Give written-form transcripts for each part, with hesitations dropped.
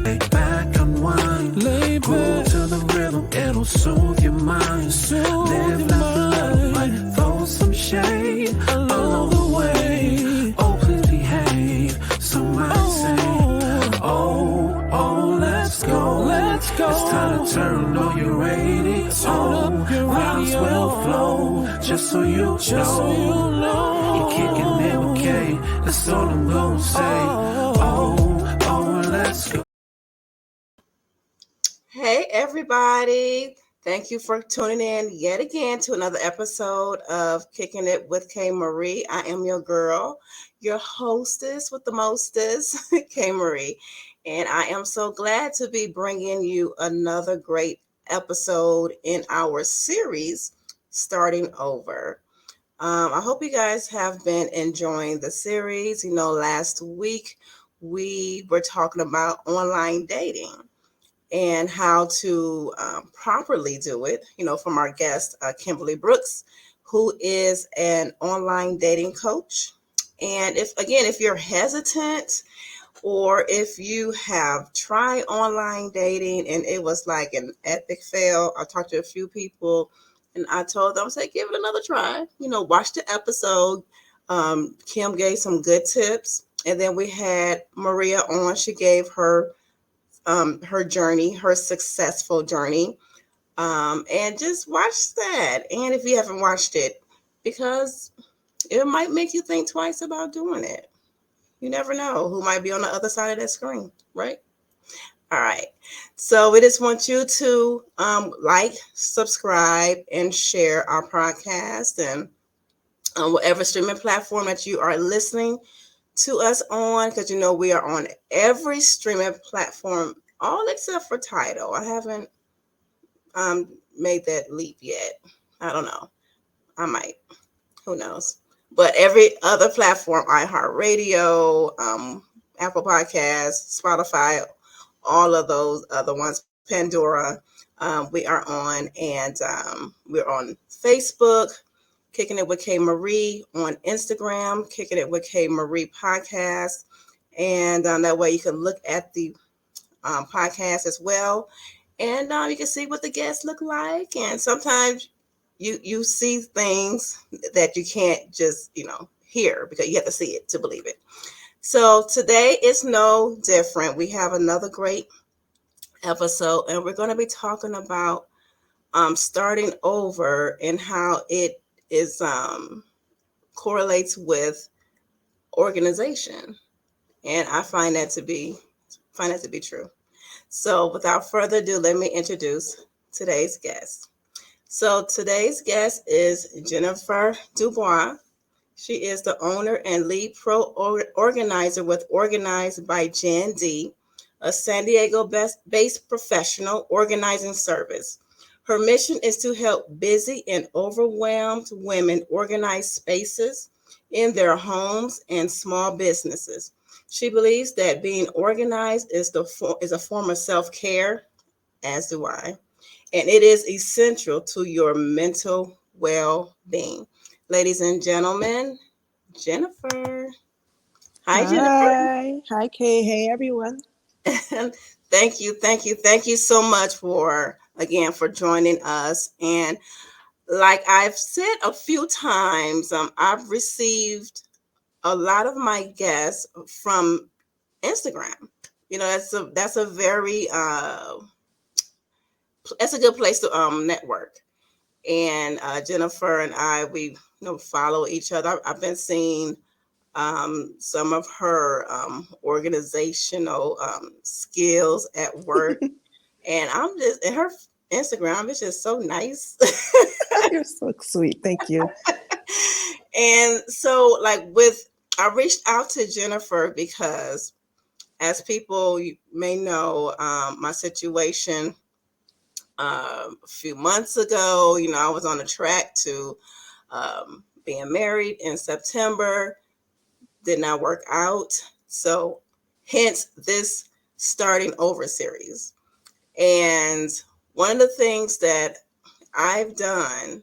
Lay back, unwind. Groove to the rhythm, it'll soothe your mind. Live, laugh, and love, might throw some shade along the way. Oh, please behave. Some might say, oh, let's go. It's time to turn on your radio. Rhymes will flow, just so you know. You're kicking it, okay? That's all I'm gonna say. Oh, let's go. Hey, everybody. Thank you for tuning in yet again to another episode of Kicking It with K. Marie. I am your girl, your hostess with the mostest, K. Marie. And I am so glad to be bringing you another great episode in our series, Starting Over. I hope you guys have been enjoying the series. You know, last week we were talking about online dating and how to properly do it, you know, from our guest, Kimberly Brooks, who is an online dating coach. And if you're hesitant or if you have tried online dating and it was like an epic fail, I talked to a few people and I told them, say, give it another try. You know, watch the episode. Kim gave some good tips. And then we had Maria on. She gave her journey, her successful journey. And just watch that. And if you haven't watched it, because it might make you think twice about doing it. You never know who might be on the other side of that screen, right? All right. So we just want you to like, subscribe, and share our podcast and whatever streaming platform that you are listening to us on, because you know we are on every streaming platform, all except for Tidal. I haven't made that leap yet. I don't know. I might. Who knows? But every other platform, iHeartRadio, Apple Podcasts, Spotify, all of those other ones, Pandora, we are on, and we're on Facebook, Kicking It with K. Marie, on Instagram, Kicking It with K. Marie podcast. And that way you can look at the podcast as well. And you can see what the guests look like. And sometimes you see things that you can't just, hear, because you have to see it to believe it. So today is no different. We have another great episode, and we're going to be talking about starting over and how it is correlates with organization, and I find that to be true. So without further ado, let me introduce today's guest. So today's guest is Jennifer Dubois. She is the owner and lead pro organizer with Organized by Jan D, a San Diego-based professional organizing service. Her mission is to help busy and overwhelmed women organize spaces in their homes and small businesses. She believes that being organized is a form of self-care, as do I, and it is essential to your mental well-being. Ladies and gentlemen, Jennifer. Hi, Jennifer. Hi, Kay. Hey, everyone. Thank you so much for joining us. And like I've said a few times, I've received a lot of my guests from Instagram. You know, that's a very that's a good place to network. And Jennifer and I, we follow each other. I've been seeing some of her organizational skills at work, and and her Instagram is just so nice. You're so sweet. Thank you. And so, I reached out to Jennifer because, as people may know, my situation a few months ago, I was on a track to being married in September. Did not work out. So hence this starting over series. And one of the things that I've done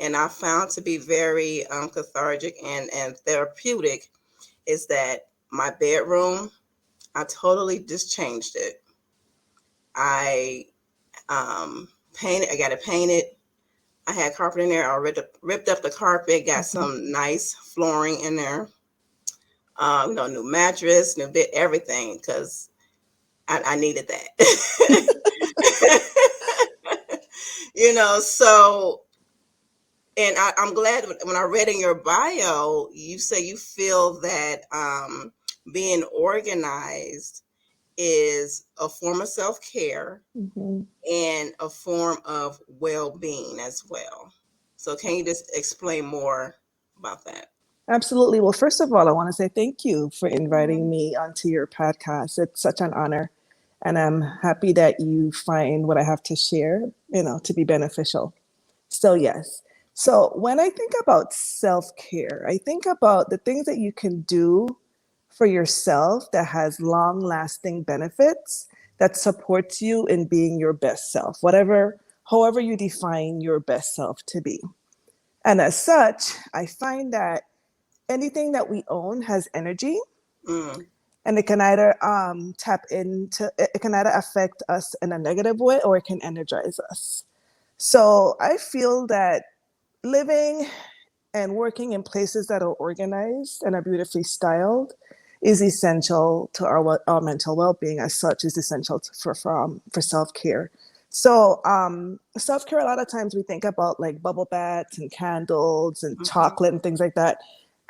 and I found to be very cathartic and therapeutic is that my bedroom, I totally just changed it. I painted. I got it painted. I had carpet in there. I ripped up the carpet. Got some nice flooring in there. New mattress, new bed, everything, because I needed that. So, and I'm glad when I read in your bio, you say you feel that being organized is a form of self-care and a form of well-being as well. So can you just explain more about that? Absolutely. Well, first of all, I want to say thank you for inviting me onto your podcast. It's such an honor. And I'm happy that you find what I have to share, to be beneficial. So, yes. So, when I think about self care, I think about the things that you can do for yourself that has long lasting benefits that supports you in being your best self, however you define your best self to be. And as such, I find that anything that we own has energy, and it can either it can either affect us in a negative way or it can energize us. So I feel that living and working in places that are organized and are beautifully styled is essential to our mental well-being. As such, is essential for self-care. So self-care, a lot of times we think about like bubble baths and candles and chocolate and things like that.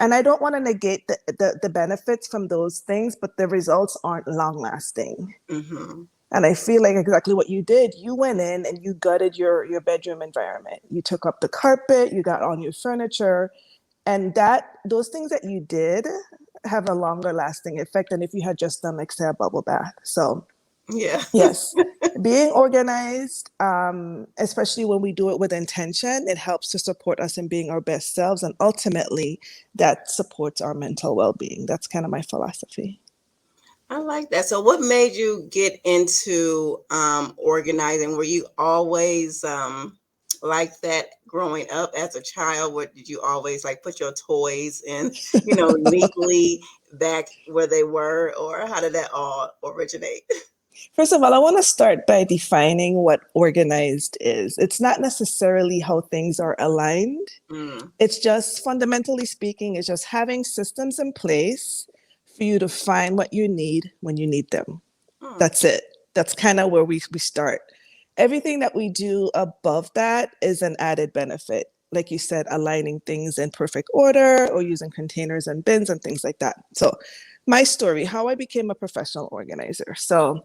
And I don't want to negate the benefits from those things, but the results aren't long lasting. And I feel like exactly what you did, you went in and you gutted your bedroom environment. You took up the carpet, you got all new furniture, and those things that you did have a longer lasting effect than if you had just done, like, say, a bubble bath. So Yeah. yes, being organized, especially when we do it with intention, it helps to support us in being our best selves. And ultimately, that supports our mental well-being. That's kind of my philosophy. I like that. So what made you get into organizing? Were you always like that growing up as a child? What did you always like put your toys in, neatly back where they were, or how did that all originate? First of all, I want to start by defining what organized is. It's not necessarily how things are aligned. It's just, fundamentally speaking, it's just having systems in place for you to find what you need when you need them. That's it. That's kind of where we start. Everything that we do above that is an added benefit. Like you said, aligning things in perfect order or using containers and bins and things like that. So my story, how I became a professional organizer. So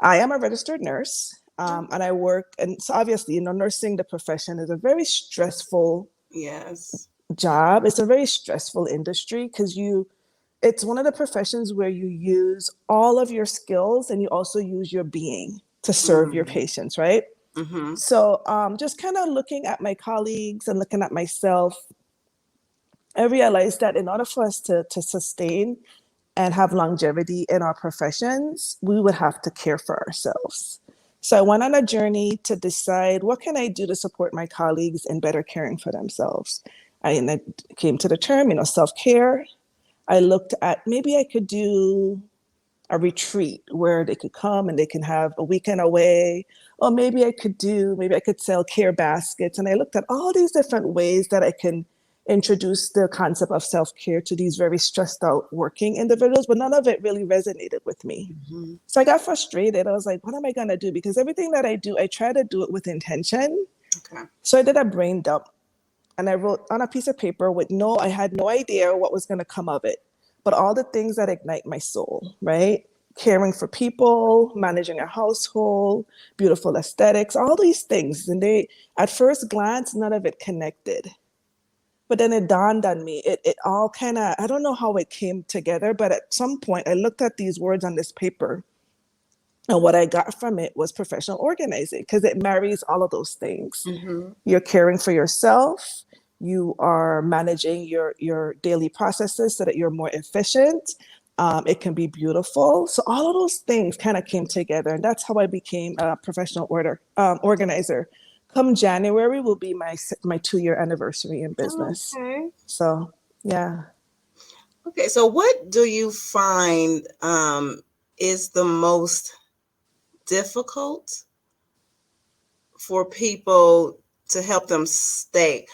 I am a registered nurse, and I work, and so obviously, nursing, the profession, is a very stressful job. It's a very stressful industry because it's one of the professions where you use all of your skills and you also use your being to serve your patients, right? So just kind of looking at my colleagues and looking at myself, I realized that in order for us to sustain and have longevity in our professions, we would have to care for ourselves. So I went on a journey to decide, what can I do to support my colleagues in better caring for themselves? I came to the term, self-care. I looked at, maybe I could do a retreat where they could come and they can have a weekend away. Or maybe I could sell care baskets. And I looked at all these different ways that I can introduce the concept of self-care to these very stressed out working individuals, but none of it really resonated with me. So I got frustrated. I was like, what am I going to do? Because everything that I do, I try to do it with intention. So I did a brain dump and I wrote on a piece of paper I had no idea what was going to come of it, but all the things that ignite my soul, right? Caring for people, managing a household, beautiful aesthetics, all these things. And at first glance, none of it connected. But then it dawned on me, it all kind of, I don't know how it came together, but at some point I looked at these words on this paper, and what I got from it was professional organizing, because it marries all of those things. You're caring for yourself, you are managing your daily processes so that you're more efficient. It can be beautiful. So all of those things kind of came together, and that's how I became a professional organizer. Come January will be my 2-year anniversary in business. Okay. So, yeah. Okay, so what do you find is the most difficult for people to help them stay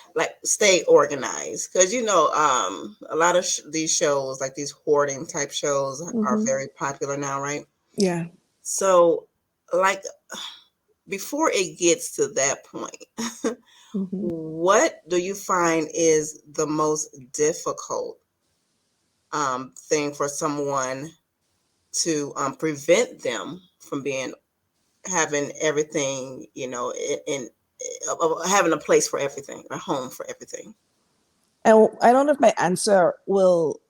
organized? Because a lot of these shows, like these hoarding type shows, are very popular now, right? Yeah. So, like, before it gets to that point, what do you find is the most difficult thing for someone to prevent them from having everything, in having a place for everything, a home for everything? And I don't know if my answer will,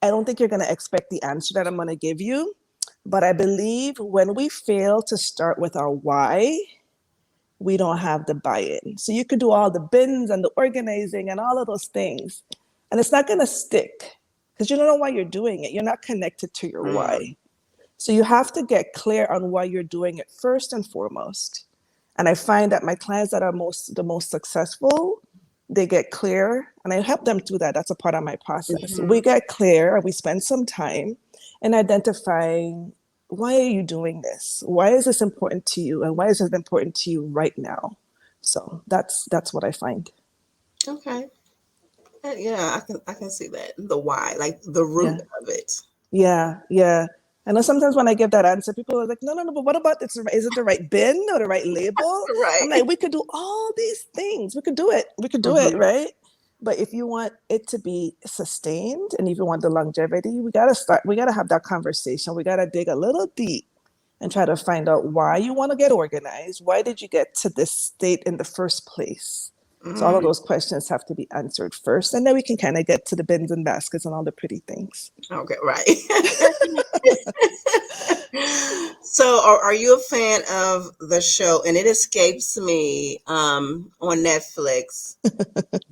I don't think you're going to expect the answer that I'm going to give you, but I believe when we fail to start with our why, we don't have the buy-in. So you could do all the bins and the organizing and all of those things, and it's not going to stick because you don't know why you're doing it. You're not connected to your why. So you have to get clear on why you're doing it first and foremost. And I find that my clients that are the most successful, they get clear, and I help them do that. That's a part of my process. We get clear, and we spend some time in identifying, why are you doing this? Why is this important to you? And why is it important to you right now? So that's what I find. Okay. Yeah, I can see that. The why, like the root Yeah. of it. Yeah. Yeah. I know sometimes when I give that answer, people are like, no, but what about this? Is it the right bin or the right label? Right. I'm like, we could do all these things. We could do it. We could do it, right? But if you want it to be sustained and if you want the longevity, we got to have that conversation. We got to dig a little deep and try to find out why you want to get organized. Why did you get to this state in the first place? So all of those questions have to be answered first, and then we can kind of get to the bins and baskets and all the pretty things. Okay, right. So are you a fan of the show? And it escapes me on Netflix.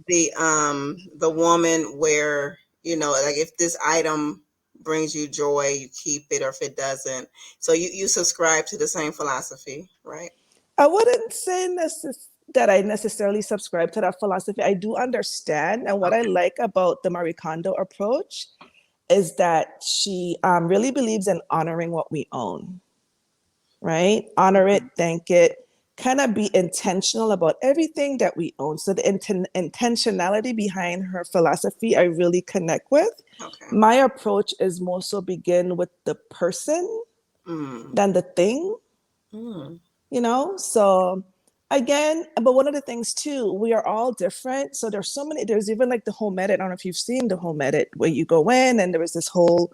The woman where, like, if this item brings you joy, you keep it, or if it doesn't. So you subscribe to the same philosophy, right? I wouldn't say that I necessarily subscribe to that philosophy. I do understand. And what I like about the Marie Kondo approach is that she really believes in honoring what we own, right? Honor it, thank it, kind of be intentional about everything that we own. So the intentionality behind her philosophy, I really connect with. Okay. My approach is more so begin with the person than the thing. So again, but one of the things too, we are all different. So there's even like the home edit. I don't know if you've seen the home edit where you go in and there is this whole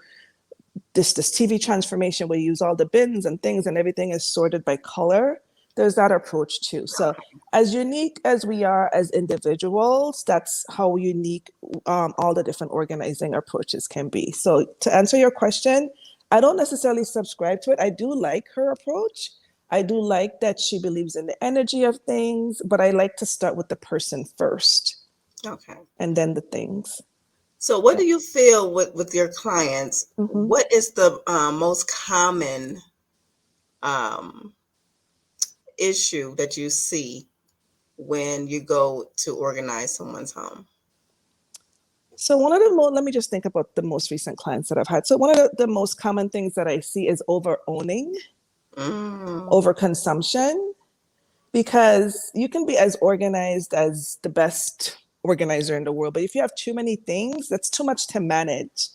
this TV transformation where you use all the bins and things and everything is sorted by color. There's that approach too. So as unique as we are as individuals, that's how unique all the different organizing approaches can be. So to answer your question, I don't necessarily subscribe to it. I do like her approach. I do like that she believes in the energy of things, but I like to start with the person first. Okay. And then the things. So what do you feel with your clients? What is the most common issue that you see when you go to organize someone's home? So let me just think about the most recent clients that I've had. So one of the most common things that I see is over-owning, over-consumption, because you can be as organized as the best organizer in the world, but if you have too many things, that's too much to manage.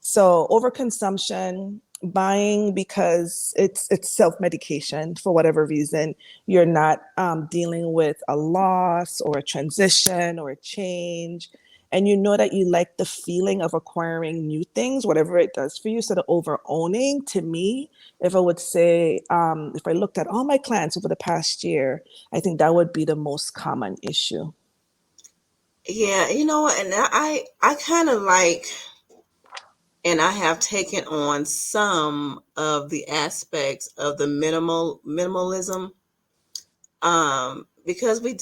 So overconsumption, buying because it's self-medication for whatever reason. You're not dealing with a loss or a transition or a change. And you know that you like the feeling of acquiring new things, whatever it does for you. So the over-owning, to me, if I would say, if I looked at all my clients over the past year, I think that would be the most common issue. Yeah, and I kind of like, and I have taken on some of the aspects of the minimalism, because we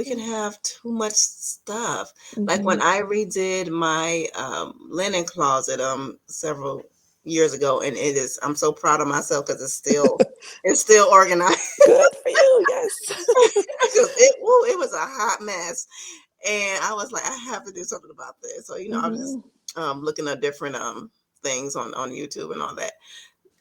can have too much stuff. Like when I redid my linen closet several years ago, and I'm so proud of myself because it's still organized. Good for you, yes. Because it was a hot mess, and I was like, I have to do something about this. So I was just looking at different things on YouTube and all that.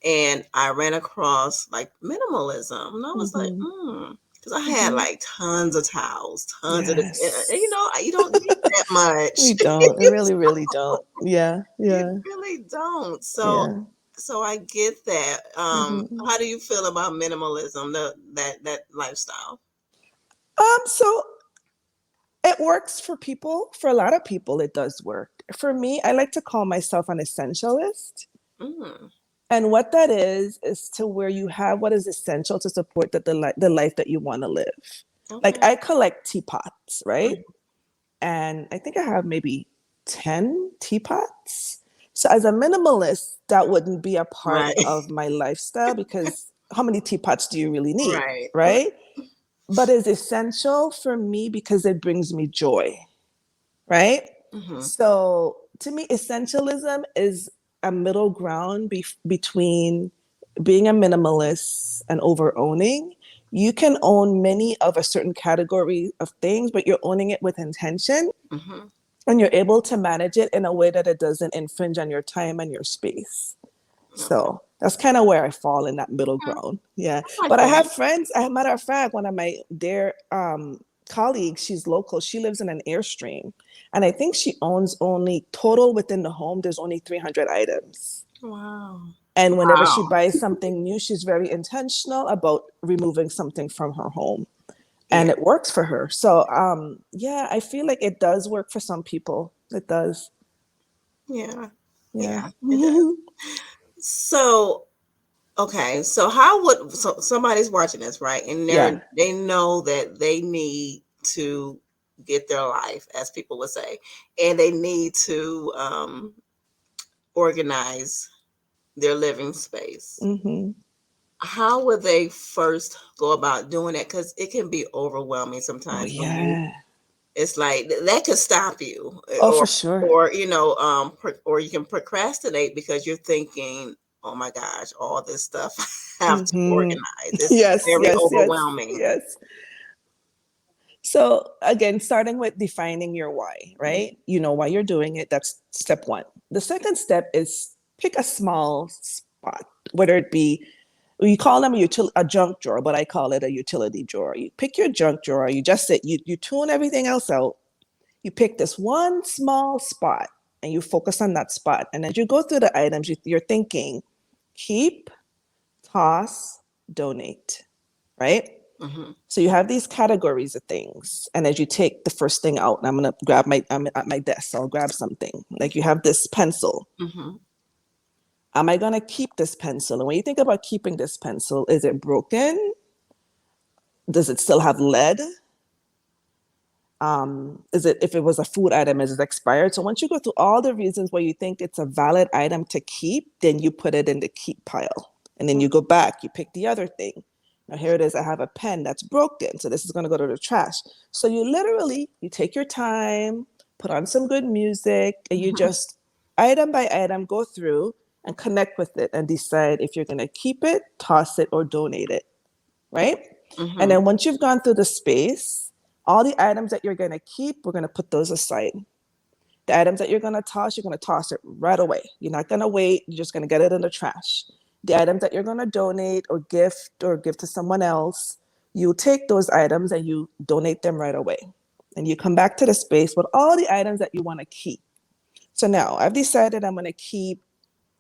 and I ran across like minimalism, and I was like, Mm-hmm. because I had Mm-hmm. like tons of towels, tons of this, and, Yes. you don't need that much. We don't. I really, really don't. Yeah. You Yeah. really don't. So Yeah. I get that. Mm-hmm. How do you feel about minimalism, that lifestyle? So it works for people. For a lot of people, it does work. For me, I like to call myself an essentialist. Mm, And what that is to where you have what is essential to support the life that you want to live. Like okay. I collect teapots, right? Mm, And I think I have maybe 10 teapots. So as a minimalist, that wouldn't be a part right. of my lifestyle because how many teapots do you really need, Right. right? But it's essential for me because it brings me joy, right? Mm-hmm. So to me, essentialism is a middle ground between being a minimalist and over owning. You can own many of a certain category of things, but you're owning it with intention Mm-hmm. and you're able to manage it in a way that it doesn't infringe on your time and your space. Okay. So that's kind of where I fall in that middle Yeah, ground. Yeah. I like But I that. have friends, as a matter of fact, one of my dear colleagues, she's local, she lives in an Airstream. And I think she owns only total within the home, there's only 300 items. Wow. And whenever she Wow. buys something new, she's very intentional about removing something from her home. And Yeah. it works for her. So yeah, I feel like it does work for some people. It does. Yeah. Yeah. Yeah. It does. So okay, so how would somebody's watching this, right? And Yeah. they know that they need to get their life, as people would say, and they need to organize their living space. Mm-hmm. How would they first go about doing that? Because it can be overwhelming Oh sometimes when you. yeah. It's like that could stop you, Oh, or for sure. or you can procrastinate because you're thinking, oh my gosh, all this stuff I have to Mm-hmm. organize. It's Yes, very yes, yes, overwhelming. yes. So again, starting with defining your why, right? You know why you're doing it. That's step one. The second step is pick a small spot, whether it be we call them a junk drawer, but I call it a utility drawer. You pick your junk drawer. You just sit. You tune everything else out. You pick this one small spot and you focus on that spot. And as you go through the items, you're thinking, keep, toss, donate, right? Hmm. So you have these categories of things, and as you take the first thing out, and I'm at my desk, so I'll grab something. Like you have this pencil. Hmm. Am I gonna keep this pencil? And when you think about keeping this pencil, is it broken? Does it still have lead? Is it if it was a food item, is it expired? So once you go through all the reasons why you think it's a valid item to keep, then you put it in the keep pile. And then you go back, you pick the other thing. Now here it is, I have a pen that's broken. So this is gonna go to the trash. So you take your time, put on some good music, and you just item by item go through and connect with it and decide if you're gonna keep it, toss it, or donate it, right? And Hmm. then once you've gone through the space, all the items that you're going to keep, we're going to put those aside. The items that you're going to toss, you're going to toss it right away. You're not going to wait. You're just going to get it in the trash. The items that you're going to donate or give to someone else, you take those items and you donate them right away. And you come back to the space with all the items that you want to keep. So now I've decided I'm going to keep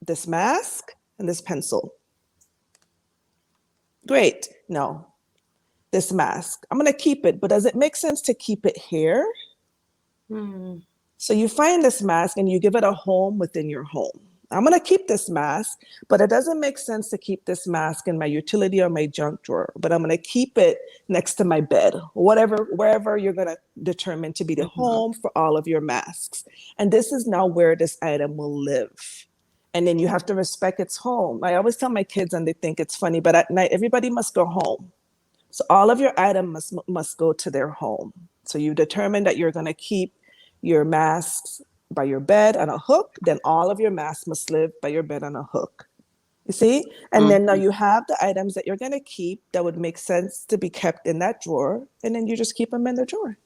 this mask and this pencil. Great. No, this mask. I'm going to keep it, but does it make sense to keep it here? Hmm. So you find this mask and you give it a home within your home. I'm going to keep this mask, but it doesn't make sense to keep this mask in my utility or my junk drawer, but I'm going to keep it next to my bed, wherever you're going to determine to be the Hmm. home for all of your masks. And this is now where this item will live. And then you have to respect its home. I always tell my kids, and they think it's funny, but at night, everybody must go home. So all of your items must go to their home. So you determine that you're going to keep your masks by your bed on a hook, then all of your masks must live by your bed on a hook. You see? And then now Hmm. you have the items that you're going to keep that would make sense to be kept in that drawer, and then you just keep them in the drawer.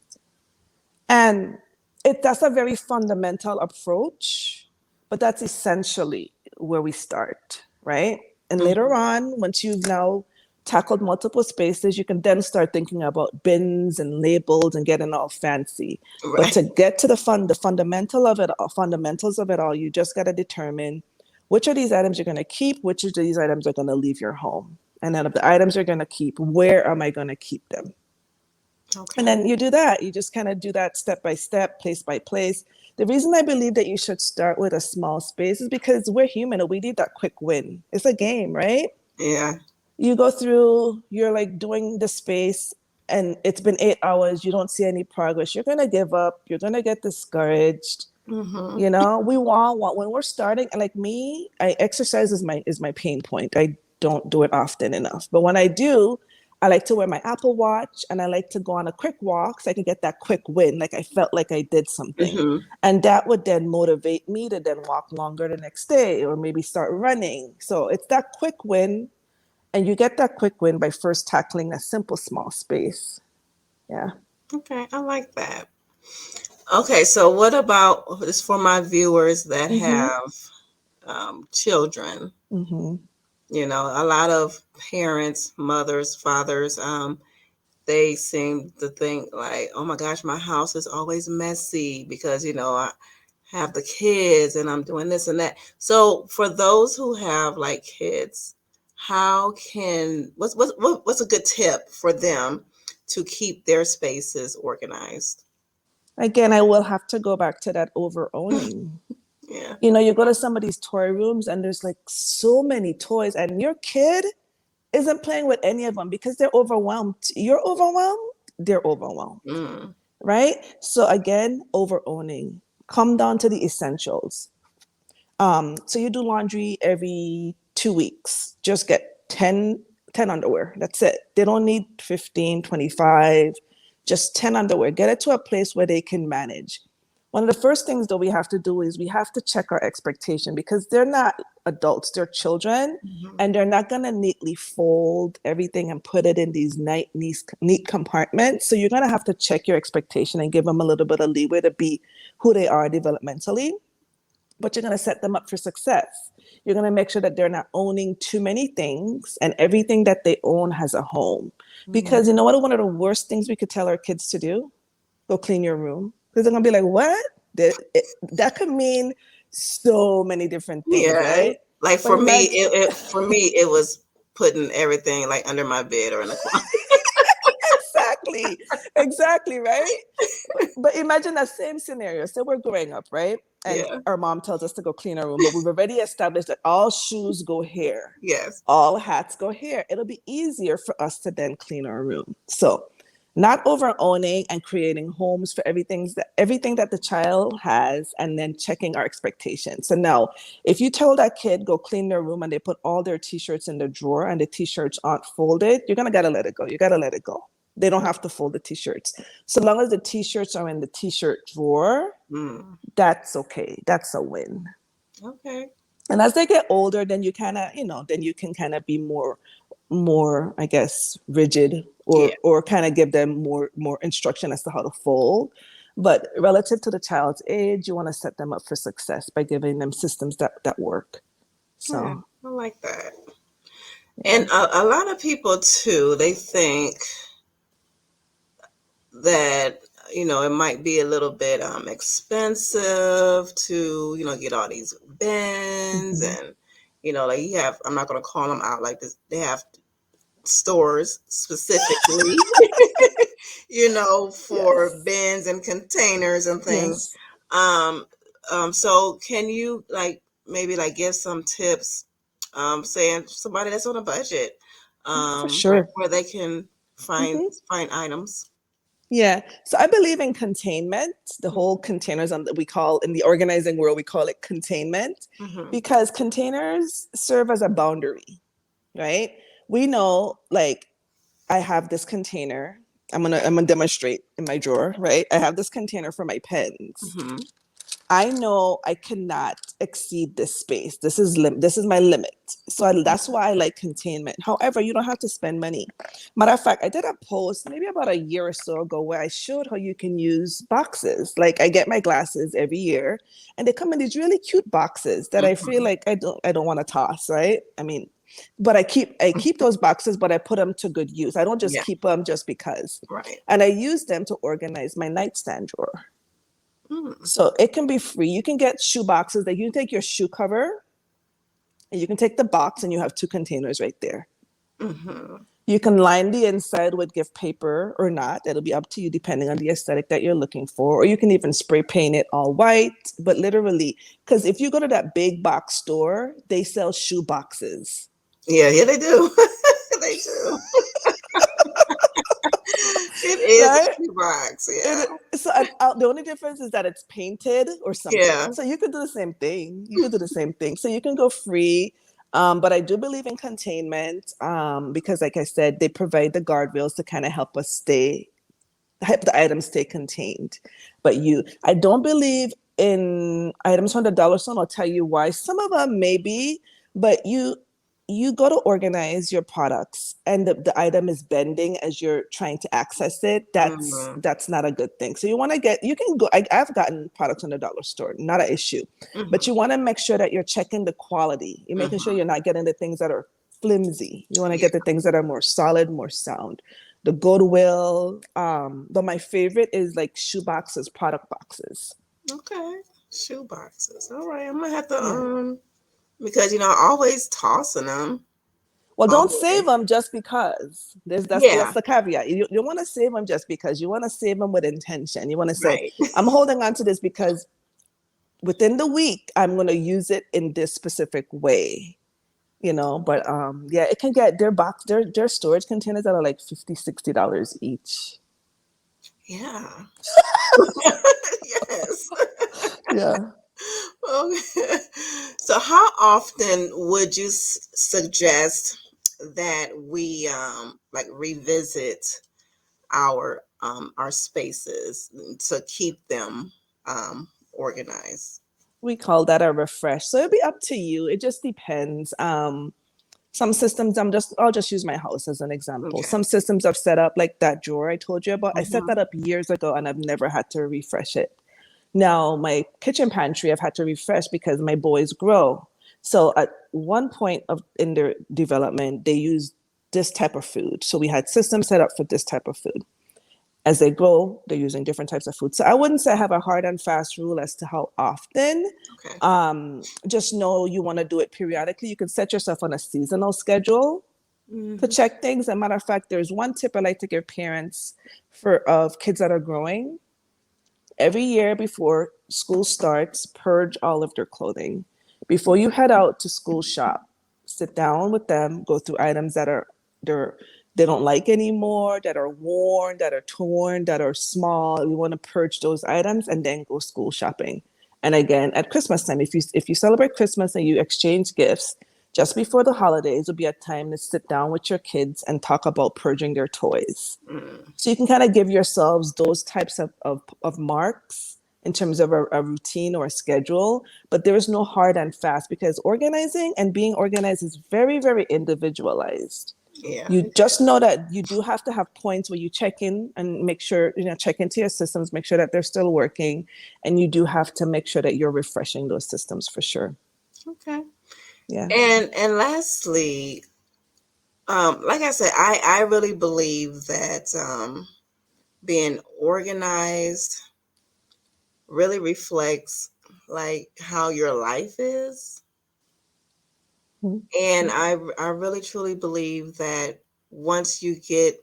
And that's a very fundamental approach, but that's essentially where we start, right? And later on, once you've now tackled multiple spaces, you can then start thinking about bins and labels and getting all fancy. But Right. to get to the fundamentals of it all, you just got to determine which of these items you're going to keep, which of these items are going to leave your home. And then of the items you're going to keep, where am I going to keep them? Okay. And then you do that. You just kind of do that step by step, place by place. The reason I believe that you should start with a small space is because we're human and we need that quick win. It's a game, right? Yeah. You go through, you're like doing the space and it's been 8 hours, you don't see any progress. You're going to give up. You're going to get discouraged. You know, we want when we're starting, and like me, exercise is my pain point. I don't do it often enough. But when I do, I like to wear my Apple Watch and I like to go on a quick walk so I can get that quick win. Like I felt like I did something. And that would then motivate me to then walk longer the next day or maybe start running. So it's that quick win. And you get that quick win by first tackling a simple small space. Yeah. Okay, I like that. Okay, so what about this for my viewers that have children? You know, a lot of parents, mothers, fathers, they seem to think like, oh my gosh, my house is always messy because, you know, I have the kids and I'm doing this and that. So for those who have like kids, what's a good tip for them to keep their spaces organized? Again, I will have to go back to that over owning. Yeah. You know, you go to some of these toy rooms and there's like so many toys, and your kid isn't playing with any of them because they're overwhelmed. You're overwhelmed, they're overwhelmed. Right? So again, over owning. Come down to the essentials. So you do laundry every 2 weeks. Just get 10 underwear. That's it. They don't need 15, 25, just 10 underwear. Get it to a place where they can manage. One of the first things that we have to do is we have to check our expectation because they're not adults, they're children, and they're not going to neatly fold everything and put it in these neat compartments. So you're going to have to check your expectation and give them a little bit of leeway to be who they are developmentally. But you're going to set them up for success. You're going to make sure that they're not owning too many things and everything that they own has a home. Because you know what? One of the worst things we could tell our kids to do? Go clean your room. Because they're going to be like, what? That could mean so many different things, Yeah. right? Like for me, it was putting everything like under my bed or in the closet. Exactly, right? But imagine that same scenario. So we're growing up, right? And our mom tells us to go clean our room, but we've already established that all shoes go here. Yes. All hats go here. It'll be easier for us to then clean our room. So not over owning and creating homes for everything that the child has, and then checking our expectations. So now, if you tell that kid go clean their room and they put all their t-shirts in the drawer and the t-shirts aren't folded, you're gonna gotta let it go. You gotta let it go. They don't have to fold the t-shirts. So long as the t-shirts are in the t-shirt drawer, that's okay. That's a win. Okay. And as they get older, then you kind of, then you can kind of be more, I guess, rigid or kind of give them more instruction as to how to fold. But relative to the child's age, you want to set them up for success by giving them systems that work. So I like that. And a lot of people too, they think that, it might be a little bit expensive to, get all these bins and, like I'm not going to call them out like this. They have stores specifically, for bins and containers and things. So can you maybe give some tips, saying somebody that's on a budget, for sure, where they can find items? Yeah. So I believe in containment, the whole containers we call in the organizing world, we call it containment because containers serve as a boundary, right? We know, I have this container. I'm gonna demonstrate in my drawer, right? I have this container for my pens. I know I cannot exceed this space. This is my limit. So that's why I like containment. However, you don't have to spend money. Matter of fact, I did a post maybe about a year or so ago where I showed how you can use boxes. Like I get my glasses every year and they come in these really cute boxes that I feel like I don't want to toss, right? I mean, But I keep those boxes, but I put them to good use. I don't just Yeah. keep them just because. Right. And I use them to organize my nightstand drawer. Mm. So it can be free. You can get shoe boxes that you can take your shoe cover and you can take the box and you have two containers right there. Mm-hmm. You can line the inside with gift paper or not. That'll be up to you depending on the aesthetic that you're looking for. Or you can even spray paint it all white. But literally, because if you go to that big box store, they sell shoe boxes. Yeah, yeah, they do. They do. It is a Right? shoebox. Yeah. The only difference is that it's painted or something. Yeah. So you could do the same thing. You could do the same thing. So you can go free. But I do believe in containment because, like I said, they provide the guardrails to kind of help the items stay contained. But I don't believe in items from the dollar store. I'll tell you why. Some of them maybe, but you go to organize your products and the item is bending as you're trying to access it. That's Mm-hmm. that's not a good thing. So you can go. I've gotten products from the dollar store, not an issue, but Mm-hmm. you want to make sure that you're checking the quality. You're making sure Mm-hmm. you're not getting the things that are flimsy. You want to Yeah. get the things that are more solid, more sound. The Goodwill. But my favorite is like shoe boxes, product boxes. Okay. Shoe boxes. All right. I'm gonna have to Yeah. because always tossing them. Well, don't Always. save them just because. That's Yeah. the caveat. You want to save them just because. You want to save them with intention. You want to say, Right. I'm holding on to this because within the week I'm going to use it in this specific way. But yeah, it can get their storage containers that are like $50-$60 each. Yeah. Yes. Yeah. Okay. So, how often would you suggest that we like revisit our spaces to keep them organized? We call that a refresh. So it'll be up to you. It just depends. Some systems, I'll just use my house as an example. Okay. Some systems I've set up, like that drawer I told you about. I set Mm-hmm. that up years ago and I've never had to refresh it. Now my kitchen pantry I've had to refresh because my boys grow. So at one point in their development, they used this type of food. So we had systems set up for this type of food. As they grow, they're using different types of food. So I wouldn't say I have a hard and fast rule as to how often. Okay. Just know you want to do it periodically. You can set yourself on a seasonal schedule to Mm-hmm. check things. As a matter of fact, there's one tip I like to give parents of kids that are growing. Every year before school starts, purge all of their clothing. Before you head out to school shop, sit down with them, go through items that they're they don't like anymore, that are worn, that are torn, that are small. We want to purge those items and then go school shopping. And again, at Christmas time, if you celebrate Christmas and you exchange gifts, just before the holidays will be a time to sit down with your kids and talk about purging their toys. Mm. So you can kind of give yourselves those types of marks in terms of a routine or a schedule, but there is no hard and fast because organizing and being organized is very, very individualized. Yeah. You just know that you do have to have points where you check in and make sure, check into your systems, make sure that they're still working. And you do have to make sure that you're refreshing those systems for sure. Okay. Yeah. And lastly, like I said, I really believe that being organized really reflects like how your life is. And I really truly believe that once you get,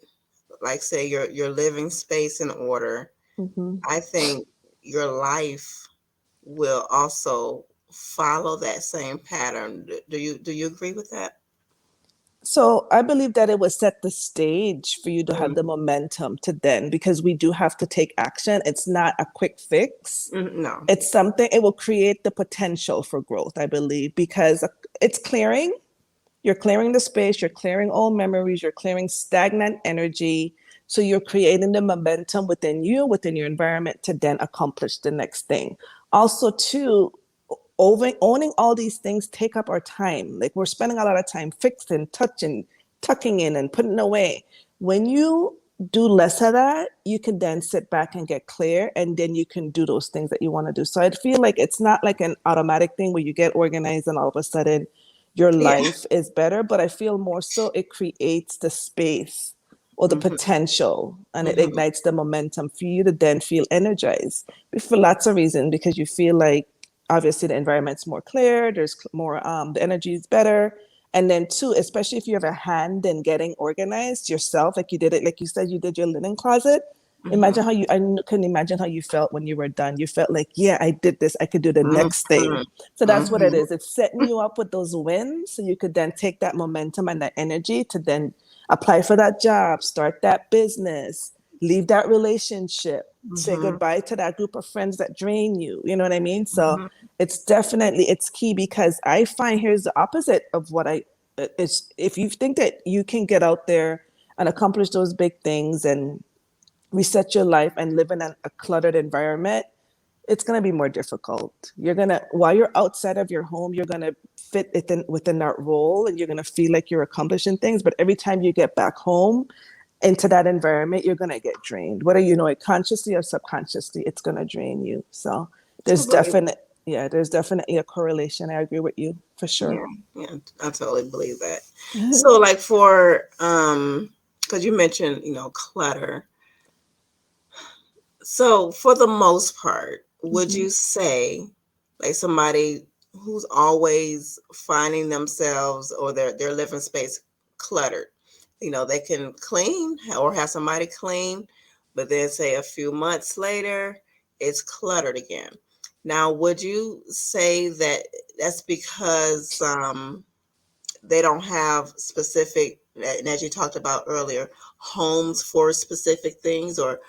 like, say, your living space in order, Mm-hmm. I think your life will also follow that same pattern. Do you agree with that? So I believe that it would set the stage for you to have Mm. the momentum to then, because we do have to take action. It's not a quick fix. No. It's something, it will create the potential for growth, I believe, because it's clearing. You're clearing the space, you're clearing old memories, you're clearing stagnant energy. So you're creating the momentum within you, within your environment to then accomplish the next thing. Also, too, owning all these things take up our time. Like we're spending a lot of time fixing, touching, tucking in, and putting away. When you do less of that, you can then sit back and get clear, and then you can do those things that you want to do. So I feel like it's not like an automatic thing where you get organized and all of a sudden your life is better. But I feel more so it creates the space or the potential, and it ignites the momentum for you to then feel energized for lots of reasons, because you feel like obviously the environment's more clear, there's more the energy is better. And then two, especially if you have a hand in getting organized yourself, like you did it, like you said, you did your linen closet. Imagine how you, couldn't imagine how you felt when you were done. You felt like, yeah, I did this, I could do the next thing. So that's what it is. It's setting you up with those wins so you could then take that momentum and that energy to then apply for that job, start that business, leave that relationship, say goodbye to that group of friends that drain you. You know what I mean? So it's definitely, it's key, because I find here's the opposite of what it's, if you think that you can get out there and accomplish those big things and reset your life and live in a cluttered environment, it's going to be more difficult. You're going to, while you're outside of your home, you're going to fit within that role, and you're going to feel like you're accomplishing things. But every time you get back home into that environment, you're going to get drained. Whether you know it consciously or subconsciously, it's going to drain you. So there's definitely a correlation. I agree with you for sure. Yeah, I totally believe that. So like for, because you mentioned, clutter. So for the most part, would you say like somebody who's always finding themselves or their living space cluttered, they can clean or have somebody clean, but then say a few months later, it's cluttered again. Now, would you say that that's because they don't have specific, and as you talked about earlier, homes for specific things, or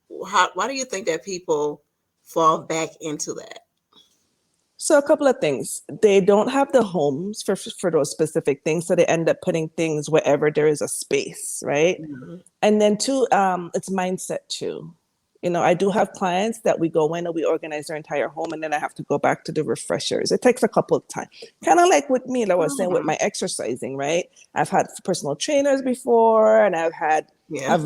why do you think that people fall back into that? So a couple of things. They don't have the homes for those specific things, so they end up putting things wherever there is a space, right? And then two, it's mindset too. I do have clients that we go in and we organize their entire home, and then I have to go back to the refreshers. It takes a couple of times. Kind of like with me, like I was saying with my exercising, right? I've had personal trainers before, and I've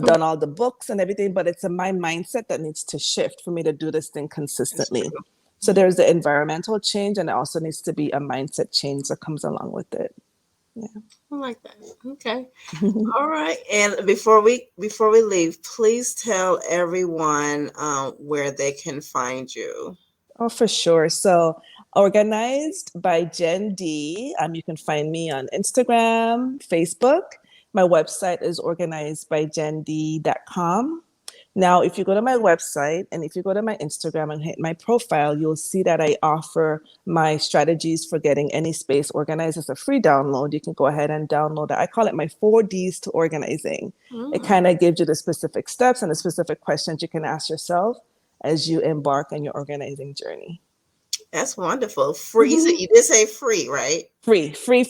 done all the books and everything, but it's my mindset that needs to shift for me to do this thing consistently. So there's the environmental change, and it also needs to be a mindset change that comes along with it. Yeah. I like that. Okay. All right. And before we leave, please tell everyone where they can find you. Oh, for sure. So Organized by Jen D. You can find me on Instagram, Facebook. My website is organizedbyjend.com. Now, if you go to my website and if you go to my Instagram and hit my profile, you'll see that I offer my strategies for getting any space organized as a free download. You can go ahead and download it. I call it my 4Ds to organizing. It kind of gives you the specific steps and the specific questions you can ask yourself as you embark on your organizing journey. That's wonderful. Free. You did say free, right? Free. Free.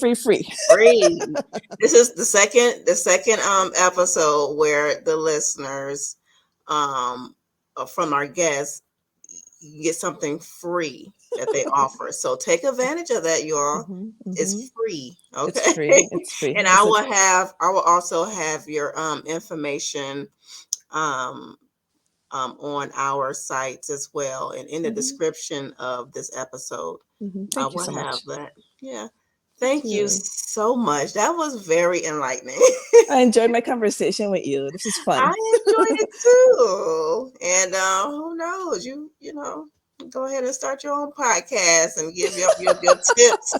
This is the second episode where the listeners from our guests, you get something free that they offer. So take advantage of that, y'all. It's free. Okay. It's free. And I will also have your information on our sites as well, and in the description of this episode. I will have that. Yeah. Thank you so much. That was very enlightening. I enjoyed my conversation with you. This is fun. I enjoyed it too. And who knows? You go ahead and start your own podcast and give your tips.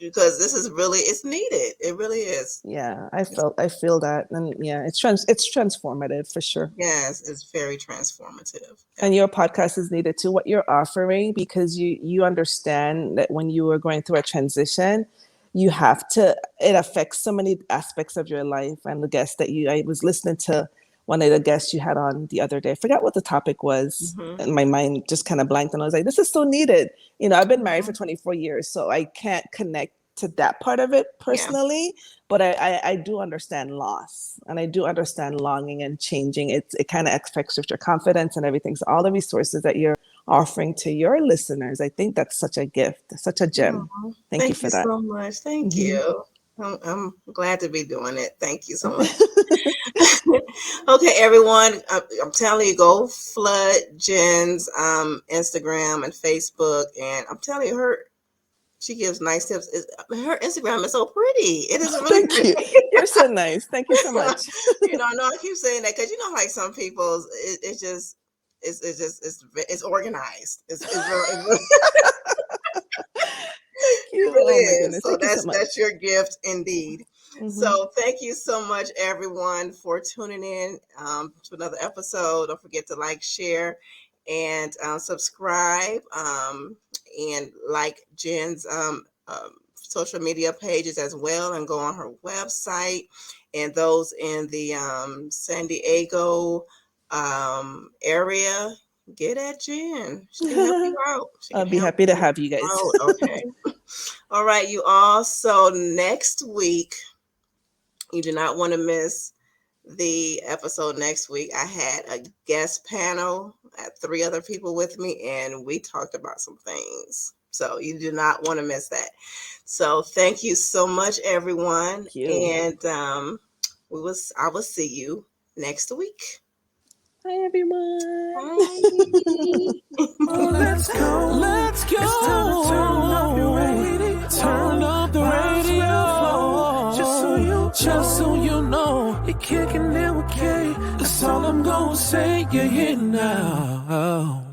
Because this is it's needed. It really is. Yeah, I feel that, and yeah, it's transformative for sure. Yes, it's very transformative. And your podcast is needed too. What you're offering, because you understand that when you were going through a transition, it affects so many aspects of your life. And the guest I was listening to one of the guests you had on the other day. I forgot what the topic was, and my mind just kind of blanked. And I was like, this is so needed. I've been married for 24 years, so I can't connect to that part of it personally, but I do understand loss, and I do understand longing and changing. It kind of affects with your confidence and everything. So all the resources that you're offering to your listeners, I think that's such a gift, such a gem. Thank you for that. So much. Thank you. I'm glad to be doing it. Thank you so much. Okay, everyone. I'm telling you, go flood Jen's Instagram and Facebook, and I'm telling you, She gives nice tips. Her Instagram is so pretty. It is really Thank pretty. you. You're so nice. Thank you so much. You know, I keep saying that because like some people's, it's organized. It's real. Thank you. It really Oh my is. goodness. So Thank you so much. that's your gift indeed. Mm-hmm. So thank you so much, everyone, for tuning in to another episode. Don't forget to like, share, and subscribe, and like Jen's social media pages as well, and go on her website. And those in the San Diego area, get at Jen. She can help you out. I'll be happy to have you guys. Okay. All right, you all. So next week, you do not want to miss the episode next week. I had a guest panel. I had 3 other people with me, and we talked about some things. So you do not want to miss that. So thank you so much, everyone. Thank you. And I will see you next week. Hi, everyone. Bye. Let's go. Let's go. It's time to turn up your radio. Turn up the radio. Just so you know, you're kicking it with K. That's all I'm gonna say. You're here now.